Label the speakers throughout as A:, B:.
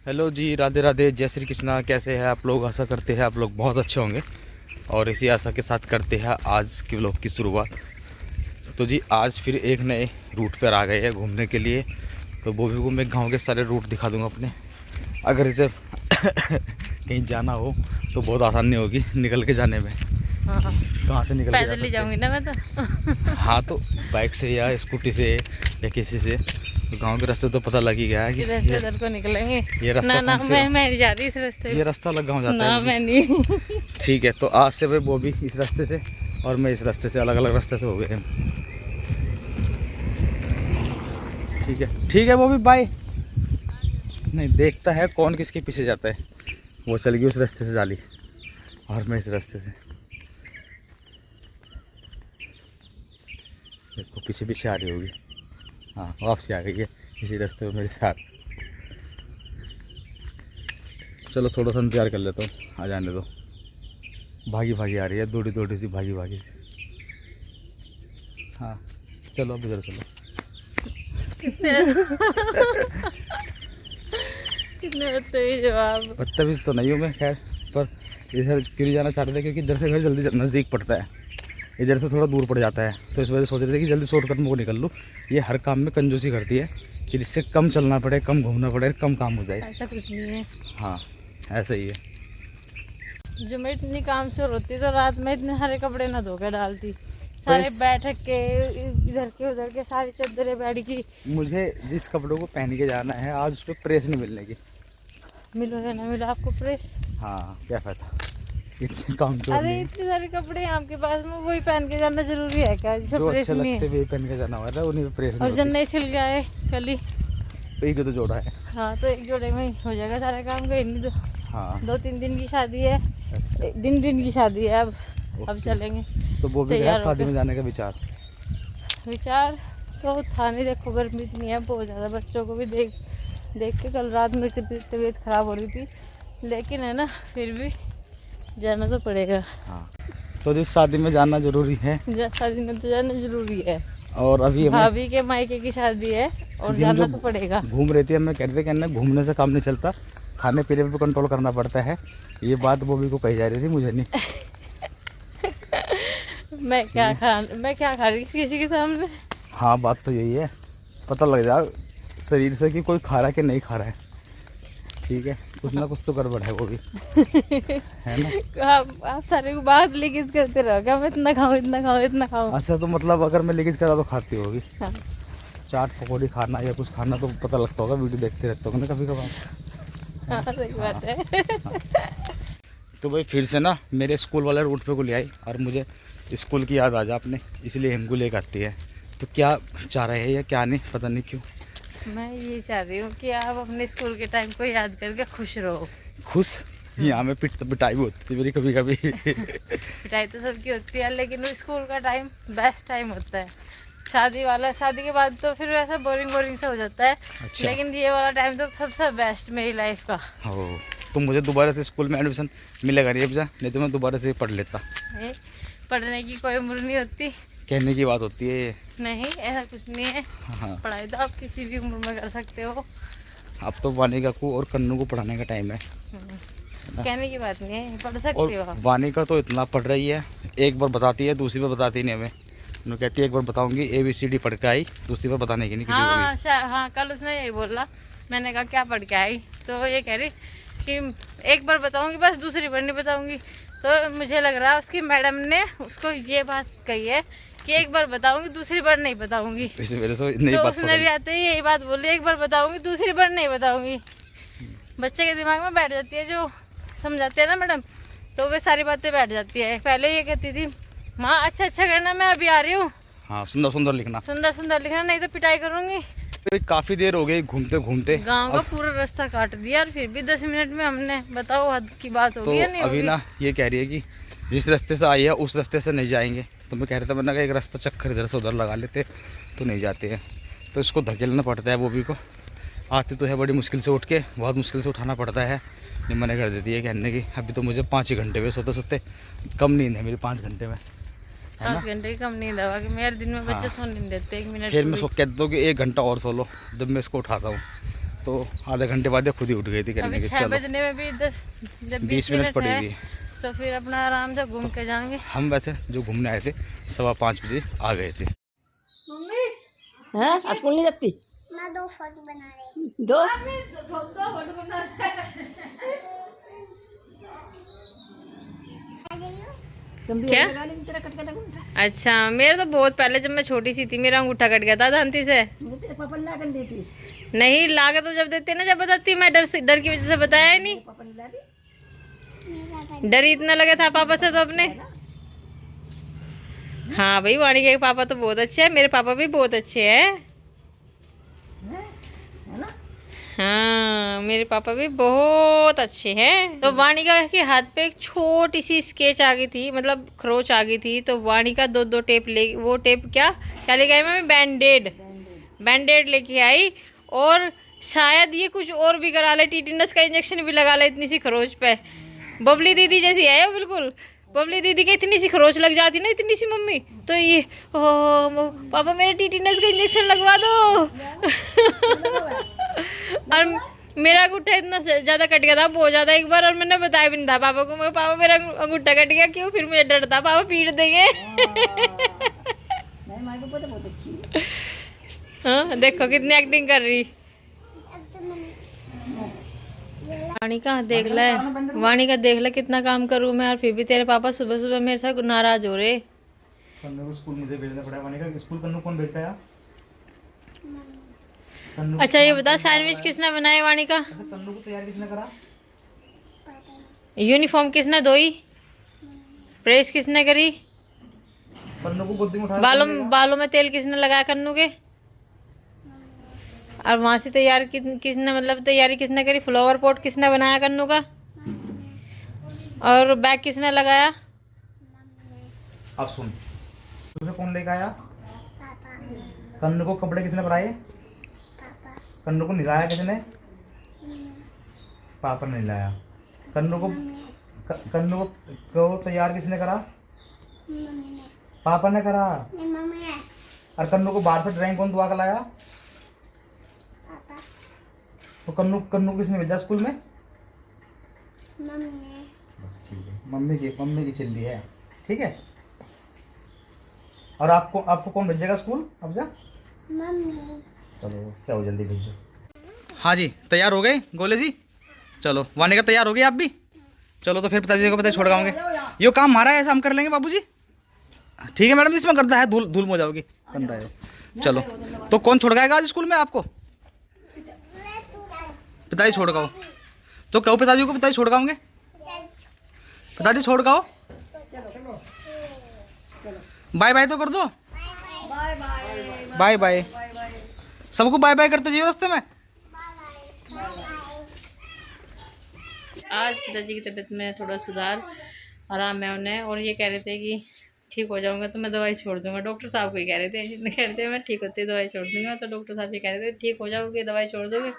A: Hello जी, राधे राधे, जय श्री कृष्णा। कैसे हैं आप लोग? आशा करते हैं आप लोग बहुत अच्छे होंगे और इसी आशा के साथ करते हैं आज के व्लॉग की शुरुआत। तो जी आज फिर एक नए रूट पर आ गए हैं घूमने के लिए। तो वो भी को मैं गाँव के सारे रूट दिखा दूँगा अपने। अगर इसे कहीं जाना हो तो बहुत आसानी होगी निकल के जाने में।
B: हाँ,
A: कहाँ से निकल के
B: पैदल ही जाऊंगी ना मैं तो।
A: हाँ, तो बाइक से या स्कूटी से या किसी से। तो गांव के रास्ते तो पता लग ही गया है कि
B: इधर से उधर को निकलेंगे।
A: ये रास्ता
B: ना
A: कौन से
B: मैं नहीं जा रही इस रास्ते।
A: ये रास्ता अलग गाँव जाता
B: ना
A: है।
B: मैं नहीं।
A: ठीक है, तो आज से भाई वो भी इस रास्ते से और मैं इस रास्ते से, अलग अलग रास्ते से हो गए हैं। ठीक है वो भी बाय। नहीं देखता है कौन किसके पीछे जाता है। वो चल गई उस रास्ते से जाली और मैं इस रास्ते से। देखो पीछे पीछे आ रही होगी। हाँ, वापसी आ गई है इसी रास्ते में मेरे साथ। चलो थोड़ा सा इंतजार कर लेता हूँ, आ जाने दो। भागी भागी आ रही है, दौड़ी दौड़ी सी भागी भागी। हाँ चलो अब इधर चलो।
B: कितने तेज जवाब।
A: बदतमीज तो नहीं हूँ मैं, खैर। पर इधर क्यों जाना चाहते थे क्योंकि इधर से घर जल्दी नज़दीक पड़ता है, इधर से थोड़ा दूर पड़ जाता है। तो इस वजह से सोच रहे थे कि जल्दी शॉर्टकट में वो निकल लूँ। ये हर काम में कंजूसी करती है कि जिससे कम चलना पड़े, कम घूमना पड़े, कम काम हो जाए।
B: ऐसा कुछ नहीं है।
A: हाँ ऐसा ही है।
B: जो मैं इतनी काम से होती तो रात में इतने सारे कपड़े ना धो के डालती। सारे बैठक के इधर के उधर के सारी चद्दरें बैठ की।
A: मुझे जिस कपड़ों को पहन के जाना है आज उस पर प्रेस नहीं मिलने की।
B: मिलो या ना मिलो आपको प्रेस।
A: हाँ क्या फायदा, इतने काम तो
B: अरे
A: नहीं।
B: इतने सारे कपड़े हैं आपके पास में, वही पहन के जाना जरूरी है क्या?
A: जो
B: प्रेस
A: अच्छे
B: नहीं
A: लगते
B: है।
A: वही पहन के जाना हुआ था, उन्हीं पे प्रेस
B: और
A: नहीं
B: जब
A: होती।
B: नहीं सिल गया है कल ही।
A: तो एक तो जोड़ा है।
B: हाँ तो एक जोड़े में ही हो जाएगा सारा काम। कहीं नहीं तो
A: हाँ
B: 2-3 दिन की शादी है। दिन की शादी है। अब चलेंगे।
A: तो वो भी है शादी में जाने का
B: विचार तो था नहीं। देखो गर्मी इतनी है बहुत ज़्यादा, बच्चों को भी देख के कल रात में तबीयत ख़राब हो रही थी, लेकिन है ना फिर भी जाना तो पड़ेगा।
A: हाँ तो जिस शादी में जाना जरूरी है।
B: शादी में तो जाना जरूरी है।
A: और अभी
B: भाभी के मायके की शादी है और जाना तो पड़ेगा।
A: घूम रही थी, मैं कह रहे थे कहने घूमने से काम नहीं चलता, खाने पीने पे कंट्रोल करना पड़ता है। ये बात बॉबी को कही जा रही थी, मुझे नहीं।
B: मैं क्या खा रही किसी के सामने।
A: हाँ बात तो यही है, पता लग जाए शरीर से कि कोई खा रहा है कि नहीं खा रहा है। ठीक है, कुछ ना कुछ तो गड़बड़ है वो भी। है ना?
B: आप सारे को बात लीकेज करते रहो क्या? मैं इतना खाऊं इतना खाऊं इतना खाऊं।
A: अच्छा तो मतलब अगर मैं लीकेज करा तो खाती होगी।
B: हाँ।
A: चाट पकौड़ी खाना या कुछ खाना तो पता लगता होगा, वीडियो देखते रहते होगा ना कभी कभार।
B: हाँ सही बात है।
A: तो भाई फिर से ना मेरे स्कूल वाले रूट पे को ले आई और मुझे स्कूल की याद आ जा आपने, इसलिए हमको लेकर आती है। तो क्या चाह रहे हैं या क्या नहीं, पता नहीं क्यों।
B: मैं ये चाह रही हूँ कि आप अपने स्कूल के टाइम को याद करके खुश रहो।
A: खुश? यहाँ में पिटाई भी होती थी मेरी कभी कभी।
B: पिटाई तो सबकी होती है, लेकिन वो स्कूल का टाइम बेस्ट टाइम होता है। शादी के बाद तो फिर वैसा बोरिंग सा हो जाता है।
A: अच्छा।
B: लेकिन ये वाला टाइम तो सबसे बेस्ट मेरी लाइफ का।
A: हो तो मुझे दोबारा से स्कूल में एडमिशन मिलेगा नहीं अब जा, नहीं तो मैं दोबारा से पढ़ लेता।
B: पढ़ने की कोई उम्र नहीं होती,
A: कहने की बात होती है ये।
B: नहीं ऐसा कुछ नहीं है।
A: हाँ
B: पढ़ाई तो आप किसी भी उम्र में कर सकते हो।
A: अब तो वानिका को और कन्नू को पढ़ाने का टाइम है।
B: कहने की बात नहीं है, पढ़ सकते हो
A: और
B: आप।
A: वानिका तो इतना पढ़ रही है, एक बार बताती है दूसरी बार बताती नहीं हमें। उन्होंने कहती है एक बार बताऊंगी ABCD पढ़ के आई, दूसरी बार बताने की नहीं किसी को भी।
B: हाँ कल उसने यही बोला। मैंने कहा क्या पढ़ के आई, तो ये कह रही कि एक बार बताऊंगी बस, दूसरी बार नहीं बताऊंगी। तो मुझे लग रहा है उसकी मैडम ने उसको ये बात कही है कि एक बार बताऊंगी दूसरी बार नहीं बताऊंगी।
A: इस वजह से नहीं
B: तो
A: बात
B: उसने भी आते ही यही बात बोली, एक बार बताऊंगी दूसरी बार नहीं बताऊंगी। बच्चे के दिमाग में बैठ जाती है, जो समझाते हैं ना मैडम, तो वे सारी बातें बैठ जाती है। पहले ये कहती थी माँ अच्छा करना, मैं अभी आ रही हूँ।
A: हाँ सुंदर सुंदर लिखना,
B: सुंदर लिखना, नहीं तो पिटाई करूंगी।
A: तो काफ़ी देर हो गई घूमते घूमते,
B: गांव का पूरा रास्ता काट दिया और फिर भी 10 मिनट में हमने, बताओ हद की बात होगी या नहीं
A: तो अभी
B: होगी?
A: ना ये कह रही है कि जिस रास्ते से आई है उस रास्ते से नहीं जाएंगे। तो मैं कह रहा था वरना एक रास्ता चक्कर इधर से उधर लगा लेते तो नहीं जाते हैं। तो इसको धकेलना पड़ता है बॉबी को। आती तो है बड़ी मुश्किल से उठ के, बहुत मुश्किल से उठाना पड़ता है। नहीं मना कर देती है कहने की अभी तो मुझे 5 ही घंटे हुए सोते कम नींद है मेरी 5 घंटे में।
B: 5 घंटे की कम नींद है मेरे दिन में। बच्चे सोने नहीं देते 1 मिनट।
A: फिर मैं कह देता हूँ कि 1 घंटा और सो लो, जब मैं इसको उठाता हूँ तो आधे घंटे बाद खुद ही उठ गई थी कहने
B: अभी
A: के
B: 6
A: चलो
B: बजने में भी 20
A: 20 मिनट पड़ी
B: है,
A: हुई।
B: तो फिर अपना आराम से घूम के जाएंगे।
A: हम वैसे जो घूमने आए थे 5:15 बजे आ गए थे।
C: हाँ स्कूल नहीं जाती
D: मैं 2 फोटो बना रही हूँ।
C: दो तुम भी
B: क्या?
C: लगा लेंगी तेरा कट का अंगूठा
B: अच्छा, मेरा तो बहुत पहले जब मैं छोटी सी थी मेरा अंगूठा कट गया था दांती से।
C: वो तेरे पापा ने ला कर देती
B: नहीं लागे तो जब देते ना, जब बताती मैं डर की वजह से बताया ही नहीं।
C: पापा ने ला दी
B: डर ही इतना लगा था पापा से तो अपने। हाँ भाई, वाणी के पापा तो बहुत अच्छे हैं, मेरे पापा भी बहुत अच्छे हैं।
C: है ना
B: हाँ, मेरे पापा भी बहुत अच्छे हैं। तो वाणिका के हाथ पे एक छोटी सी स्केच आ गई थी, मतलब खरोच आ गई थी, तो वाणिका 2 टेप ले, वो टेप क्या लेके आई मैं? बैंडेड लेके आई। और शायद ये कुछ और भी करा ले, टीटेनस का इंजेक्शन भी लगा ले इतनी सी खरोच पे। बबली दीदी जैसी है वो बिल्कुल। बबली दीदी के इतनी सी खरोच लग जाती ना, इतनी सी मम्मी, तो ये पापा मेरे टीटेनस का इंजेक्शन लगवा दो। और मेरा अंगूठा इतना ज़्यादा कट गया था, बहुत ज़्यादा, एक बार, और मैंने बताया भी नहीं था पापा को। मैं पापा मेरा अंगूठा कट गया क्यों, फिर मुझे डर था पापा पीट देंगे।
C: नहीं माँ की पोते बहुत अच्छी है
B: हाँ देखो कितनी एक्टिंग कर रही। वाणिका देख ले, वाणिका देख ले कितना काम करूँ मैं, और फिर भी तेरे पापा सुबह सुबह मेरे से नाराज हो रहे।
A: कन्नू को स्कूल मुझे भेजना पड़ा। वाणी का स्कूल कन्नू कौन भेजता है? कन्नू
B: अच्छा ये बता, सैंडविच किसने बनाए वाणिका?
A: अच्छा, कन्नू को तैयार किसने करा?
B: यूनिफॉर्म किसने धोई? प्रेस किसने करी?
A: कन्नू को गोदी में उठाया?
B: बालों में तेल किसने लगाया कन्नू के? और वहाँ से किसने, मतलब तैयारी किसने करी? फ्लावर पॉट किसने बनाया कन्नू का? और बैग किसने लगाया?
A: अब सुन, तुझे कौन लेकर आया?
D: पापा
A: कन्नू को कपड़े किसने पहनाए?
D: पापा
A: कन्नू को नहलाया किसने? पापा ने नहलाया। कन्नू को तैयार किसने करा?
D: मम्मी ने
A: पापा ने करा।
D: नहीं मम्मी ने
A: और कन्नू को बाहर से ड्राइंग कौन दुआ कर लाया?
D: पापा
A: तो कन्नू किसने भेजा स्कूल में?
D: मम्मी ने
A: बस ठीक है, मम्मी की चिल्ली है, ठीक है। और आपको कौन भेजेगा स्कूल? अब जा
D: मम्मी
A: चलो, क्या हो, जल्दी भेजो। हाँ जी, तैयार हो गए गोले जी? चलो, वाणी का तैयार हो गई आप भी? चलो तो फिर पिताजी को छोड़ आऊंगे। यो काम हमारा है, ऐसा हम कर लेंगे बाबूजी। ठीक है मैडम जी, इसमें करता है, धूल हो जाओगी, गंदा है। चलो, तो कौन छोड़ गएगा आज स्कूल में आपको? पिताजी छोड़ गाओ। तो कहो पिताजी को, पिताजी छोड़ गाओगे? पिताजी छोड़ गाओ। बाय बाय तो कर दो। बाय बाय, सबको बाय बाय करते जाइए रास्ते में।
B: आज पिताजी की तबीयत में थोड़ा सुधार, आराम है उन्हें, और ये कह रहे थे कि ठीक हो जाऊंगा तो मैं दवाई छोड़ दूंगा। डॉक्टर साहब को ही कह रहे थे मैं ठीक होती दवाई छोड़ दूंगा, तो डॉक्टर साहब ये कह रहे थे ठीक हो जाओगे, दवाई छोड़ दोगे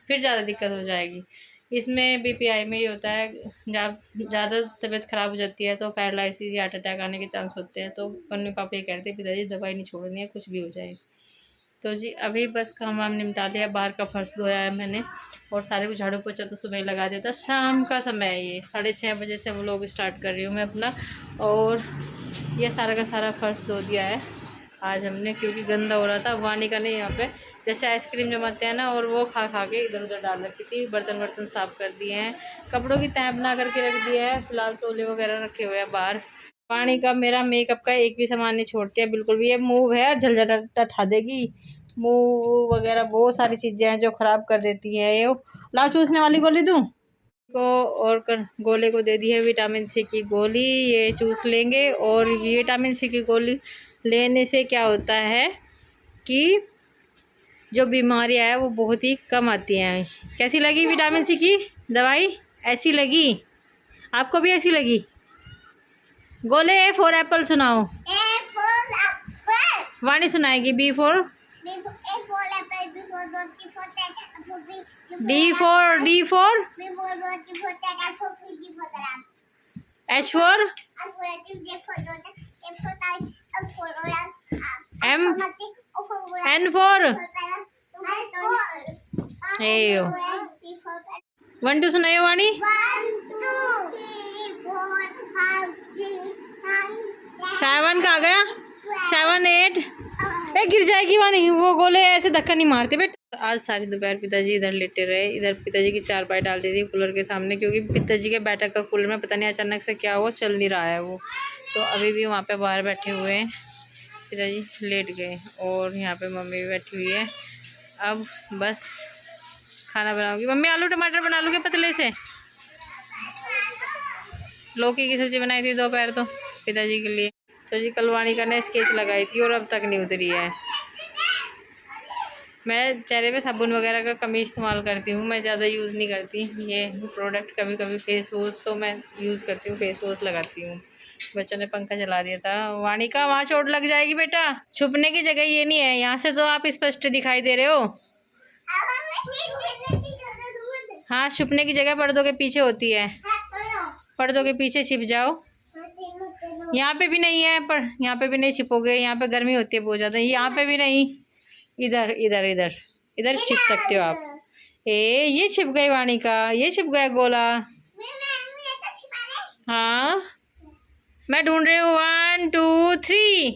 B: फिर ज़्यादा दिक्कत हो जाएगी। इसमें बीपीआई में ये होता है, जब ज़्यादा तबीयत ख़राब हो जाती है तो पैरालिसिस या हार्ट अटैक आने के चांस होते हैं। तो मम्मी पापा ये कह रहे थे पिताजी दवाई नहीं छोड़नी है, कुछ भी हो जाए। तो जी अभी बस काम वाम निपटा लिया, बाहर का फर्श धोया है मैंने, और सारे को झाड़ू पोछा तो सुबह लगा देता। शाम का समय है, ये 6:30 बजे से वो लोग स्टार्ट कर रही हूँ मैं अपना, और ये सारा का सारा फर्श धो दिया है आज हमने, क्योंकि गंदा हो रहा था। वाणी का नहीं, यहाँ पे जैसे आइसक्रीम जमाते हैं ना, और वो खा के इधर उधर डाल रखी थी। बर्तन साफ़ कर दिए हैं, कपड़ों की तह बना करके रख दिया है, फिलहाल तौले वगैरह रखे हुए हैं बाहर। वाणी का मेरा मेकअप का एक भी सामान नहीं छोड़ती है बिल्कुल भी। ये मूव है, झलझलाहट उठा देगी, मूव वगैरह बहुत सारी चीज़ें हैं जो ख़राब कर देती है। ये लाओ चूसने वाली गोली दूँ को, और गोले को दे दी है विटामिन सी की गोली, ये चूस लेंगे। और ये विटामिन सी की गोली लेने से क्या होता है कि जो बीमारियां है वो बहुत ही कम आती हैं। कैसी लगी विटामिन सी की दवाई? ऐसी लगी? आपको भी ऐसी लगी? गोले ए फॉर एप्पल सुनाओ।
D: A for apple
B: वाणी सुनाएगी। B for
D: A for apple B for dog C for cat F for fish
B: D for
D: B for dog C for cat F for fish G for giraffe
B: H for
D: F for chief J for daughter F for tie F for orange
B: M
D: O for
B: N for A 1 2 सुनाइए वाणी।
D: 1 2 3 4 5 6 7
B: 7 कहाँ गया? 7 8 ए गिर जाएगी वाणी, वो गोले ऐसे धक्का नहीं मारते बेटा। आज सारी दोपहर पिताजी इधर लेटे रहे। इधर पिताजी की चारपाई डाल दी थी कूलर के सामने, क्योंकि पिताजी के बैठक का कूलर में पता नहीं अचानक से क्या हुआ, चल नहीं रहा है वो। तो अभी भी वहाँ पे बाहर बैठे हुए हैं, पिताजी लेट गए और यहाँ पे मम्मी भी बैठी हुई है। अब बस खाना बनाऊंगी मम्मी। आलू टमाटर बना लूँगी पतले से। लौकी की सब्ज़ी बनाई थी दोपहर तो पिताजी के लिए। तो जी कल वाणी का ने स्केच लगाई थी और अब तक नहीं उतरी है। मैं चेहरे पे साबुन वगैरह का कम ही इस्तेमाल करती हूँ, मैं ज़्यादा यूज़ नहीं करती ये प्रोडक्ट। कभी कभी फेस वॉश तो मैं यूज़ करती हूँ, फेस वॉश लगाती हूँ। बच्चों ने पंखा चला दिया था। वाणी का वहाँ चोट लग जाएगी बेटा, छुपने की जगह ये नहीं है। यहाँ से तो आप स्पष्ट दिखाई दे रहे हो। हाँ, छुपने की जगह पर्दों के पीछे होती है, पर्दों के पीछे छिप जाओ। यहाँ पे भी नहीं है, पर यहाँ पे भी नहीं छिपोगे, यहाँ पे गर्मी होती है बहुत ज़्यादा। यहाँ पे भी नहीं, इधर इधर इधर इधर छिप सकते हो आप। ये छिप गई वाणी का, ये छिप गया गोला। हाँ मैं ढूंढ रही हूँ। 1 2 3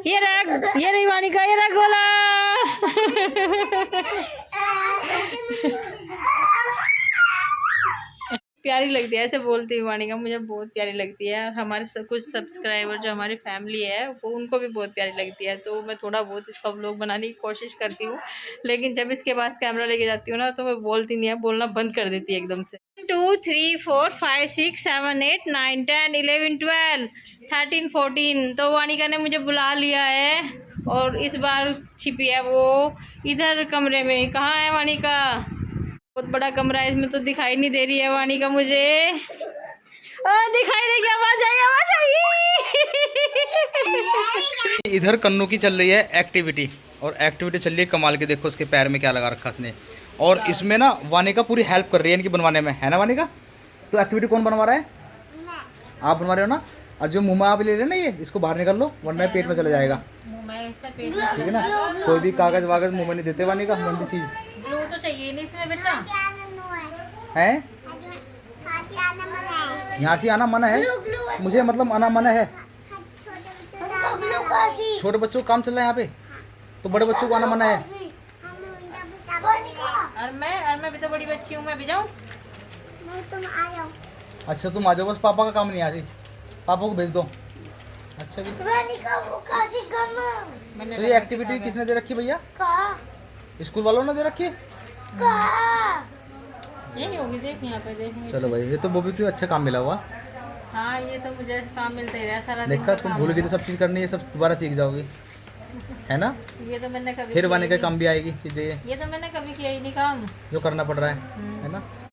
B: ये रहा, ये रही वाणी का, ये रहा गोला। प्यारी लगती है ऐसे बोलती है वाणी का, मुझे बहुत प्यारी लगती है। हमारे कुछ सब्सक्राइबर जो हमारी फैमिली है वो उनको भी बहुत प्यारी लगती है। तो मैं थोड़ा बहुत इसका व्लॉग बनाने की कोशिश करती हूँ, लेकिन जब इसके पास कैमरा लेके जाती हूँ ना तो मैं बोलती नहीं है, बोलना बंद कर देती है एकदम से। 2 3 4 5 6 7 8 9 10 11 12 13 14। तो वानिका ने मुझे बुला लिया है और इस बार छिपी है वो इधर कमरे में। कहाँ है वानिका? बहुत बड़ा कमरा है, इसमें तो दिखाई नहीं दे रही है वानिका मुझे। दिखाई दे गया, आवाज आई, आवाज आई।
A: इधर कन्नू की चल रही है एक्टिविटी, और एक्टिविटी चल रही है कमाल की। देखो उसके पैर में क्या लगा रखा उसने, और इसमें ना वानिका पूरी हेल्प कर रही है इनकी बनवाने में, है ना वानिका? तो एक्टिविटी कौन बनवा रहा है? आप बनवा रहे हो ना। और जो मुँह में आप ले रहे ना, ये इसको बाहर निकाल लो वरना पेट में चला जाएगा, ठीक है ना। कोई भी कागज वागज मुँह में नहीं देते वानिका, गंदी चीज़।
B: ग्लू तो चाहिए नहीं इसमें बेटा।
A: है यहाँ से आना मना है मुझे, मतलब आना मना है। छोटे बच्चों को काम चल रहा है यहाँ पे, तो बड़े बच्चों को आना मना है।
B: और मैं भी तो बड़ी बच्ची हूँ, मैं भी जाऊँ?
D: नहीं, तुम आ जाओ।
A: अच्छा तुम आ जाओ, बस पापा का काम नहीं आती, पापा को भेज दो। अच्छा जी। तो ये एक्टिविटी किसने दे रखी भैया? स्कूल वालों ने दे रखी है?
B: यही होगी, देख यहाँ पे देख।
A: चलो भाई, ये तो वो भी तो अच्छा काम मिला हुआ।
B: हाँ, ये तो मुझे काम मिलता ही रहा सारा दिन।
A: देखा, तुम भूल गई थी सब चीज़ करनी है, सब दोबारा सीख जाओगी, है ना।
B: ये तो मैंने कभी
A: फिर वाने का काम भी आएगी चीज़ें,
B: ये तो मैंने कभी किया ही नहीं काम,
A: जो करना पड़ रहा है ना।